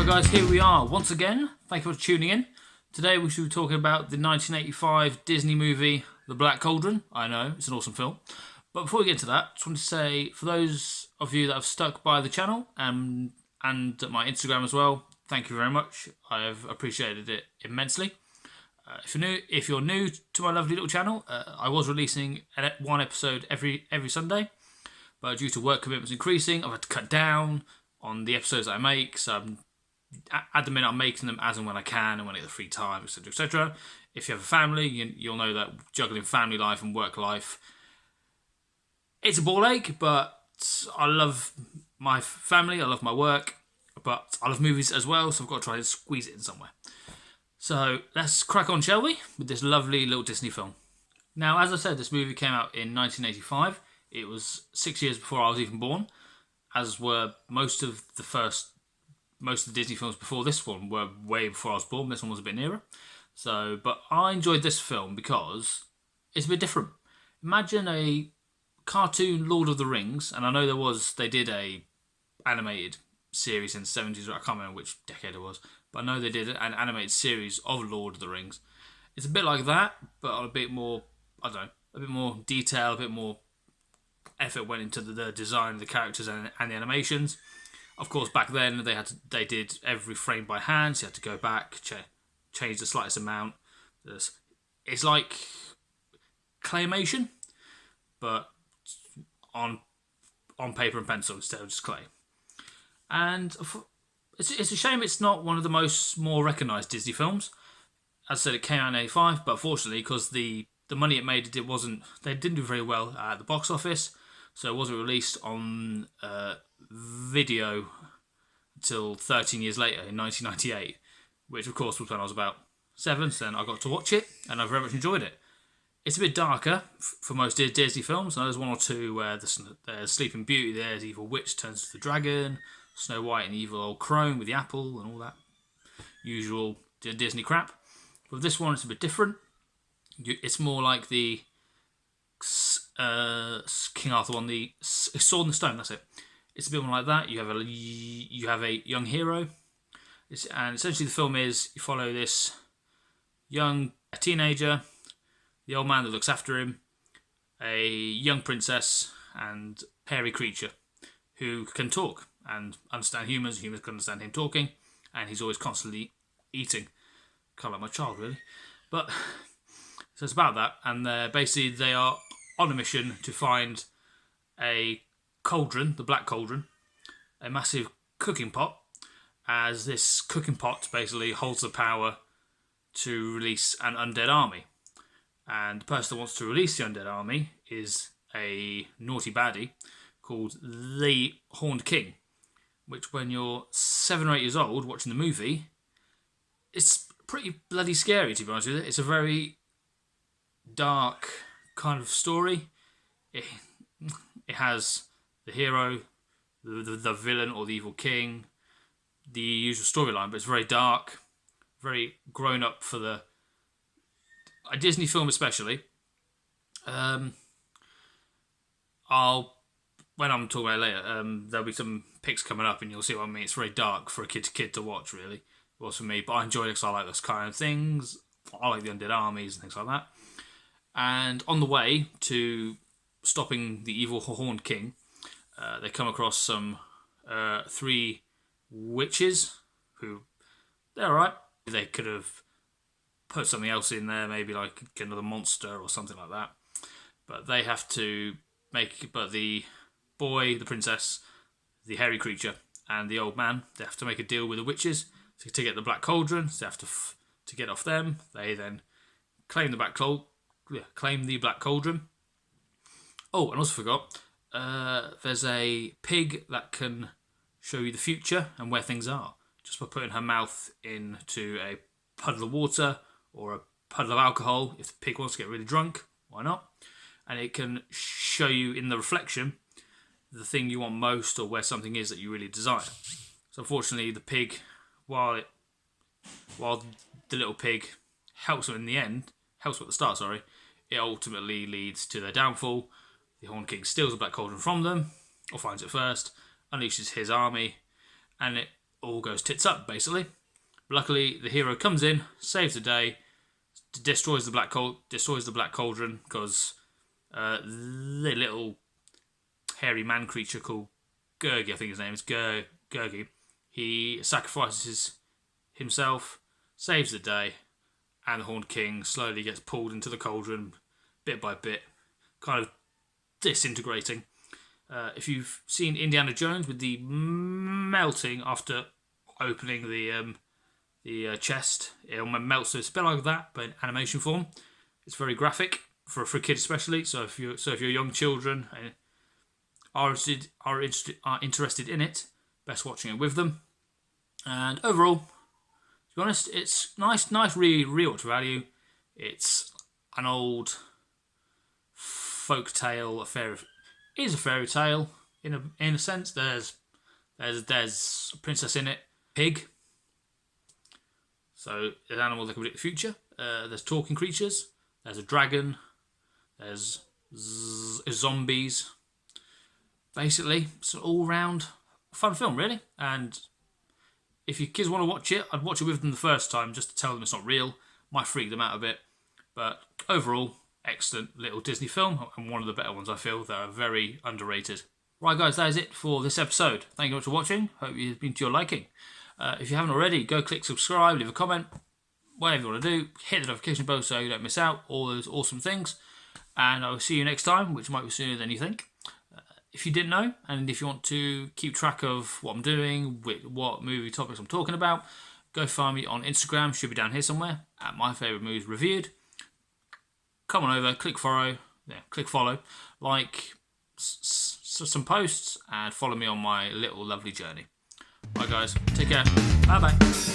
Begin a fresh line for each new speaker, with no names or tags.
Right guys, here we are once again. Thank you for tuning in. Today we should be talking about the 1985 Disney movie, The Black Cauldron. I know, it's an awesome film. But before we get into that, I just want to say, for those of you that have stuck by the channel and my Instagram as well, thank you very much. I have appreciated it immensely. If you're new to my lovely little channel, I was releasing one episode every Sunday, but due to work commitments increasing, I've had to cut down on the episodes that I make. So at the minute, I'm making them as and when I can and when I get the free time, etc., etc. If you have a family, you'll know that juggling family life and work life, it's a ball ache. But I love my family, I love my work, but I love movies as well. So I've got to try and squeeze it in somewhere. So let's crack on, shall we, with this lovely little Disney film. Now, as I said, this movie came out in 1985. It was 6 years before I was even born, as were most of the Disney films before this one were way before I was born. This one was a bit nearer. So, but I enjoyed this film because it's a bit different. Imagine a cartoon Lord of the Rings, and I know they did a animated series in the 70s, I can't remember which decade it was, but I know they did an animated series of Lord of the Rings. It's a bit like that, but a bit more, I don't know, a bit more detail, a bit more effort went into the design of the characters and the animations. Of course, back then they did every frame by hand, so you had to go back, change the slightest amount. It's like claymation, but on paper and pencil instead of just clay. And it's a shame it's not one of the more recognised Disney films. As I said, it came out in 85, but fortunately, because the money it made, they didn't do very well at the box office, so it wasn't released on video until 13 years later in 1998, which of course was when I was about 7, so then I got to watch it, and I very much enjoyed it. It's a bit darker for most Disney films. There's one or two where there's Sleeping Beauty, there's Evil Witch turns to the dragon, Snow White and Evil Old Crone with the apple and all that usual Disney crap. But this one, it's a bit different. It's more like the King Arthur one, the Sword and the Stone, that's it. It's a bit more like that. You have a young hero. And essentially the film is, you follow this young teenager, the old man that looks after him, a young princess, and hairy creature who can talk and understand humans. Humans can understand him talking, and he's always constantly eating. Kind of like my child, really. But so it's about that, and they are on a mission to find a cauldron, the Black Cauldron, a massive cooking pot, as this cooking pot basically holds the power to release an undead army. And the person that wants to release the undead army is a naughty baddie called the Horned King, which when you're 7 or 8 years old watching the movie, it's pretty bloody scary, to be honest with you. It's a very dark kind of story. It has the hero, the villain or the evil king, the usual storyline, but it's very dark, very grown up for a Disney film especially. When I'm talking about it later, there'll be some pics coming up and you'll see what I mean. It's very dark for a kid to watch, really. It was for me, but I enjoyed it because I like those kind of things. I like the undead armies and things like that. And on the way to stopping the evil Horned King, they come across some 3 witches who, they're alright. They could have put something else in there, maybe like another monster or something like that. But they have to but the boy, the princess, the hairy creature, and the old man, they have to make a deal with the witches to get the Black Cauldron. So they have to get off them. They then claim the Black Cauldron. Oh, and also forgot, there's a pig that can show you the future and where things are, just by putting her mouth into a puddle of water or a puddle of alcohol. If the pig wants to get really drunk, why not? And it can show you in the reflection the thing you want most or where something is that you really desire. So unfortunately, the pig, while the little pig helps them at the start, it ultimately leads to their downfall. The Horned King steals the Black Cauldron from them, or finds it first, unleashes his army, and it all goes tits up, basically. But luckily, the hero comes in, saves the day, destroys the Black Cauldron, because the little hairy man creature called Gurgi, I think his name is Gurgi, he sacrifices himself, saves the day, and the Horned King slowly gets pulled into the cauldron, bit by bit, kind of disintegrating. If you've seen Indiana Jones with the melting after opening the chest, it melts, so it's a bit like that, but in animation form. It's very graphic for kids especially. So if you're young children and are interested in it, best watching it with them. And overall, to be honest, it's nice rewatch value. It's an old folk tale, a fairy tale in a sense. There's a princess in it, pig. So an animal that can predict the future. There's talking creatures. There's a dragon. There's zombies. Basically, it's an all-round fun film, really. And if your kids want to watch it, I'd watch it with them the first time just to tell them it's not real. Might freak them out a bit. But overall, excellent little Disney film, and one of the better ones, I feel, that are very underrated. Right, guys, that is it for this episode. Thank you very much for watching. Hope it's been to your liking. If you haven't already, go click subscribe, leave a comment, whatever you want to do. Hit the notification bell so you don't miss out all those awesome things. And I will see you next time, which might be sooner than you think. If you didn't know, and if you want to keep track of what I'm doing, what movie topics I'm talking about, go find me on Instagram, should be down here somewhere, at My Favourite Movies Reviewed. Come on over, click follow, like some posts, and follow me on my little lovely journey. Bye guys, take care, bye bye.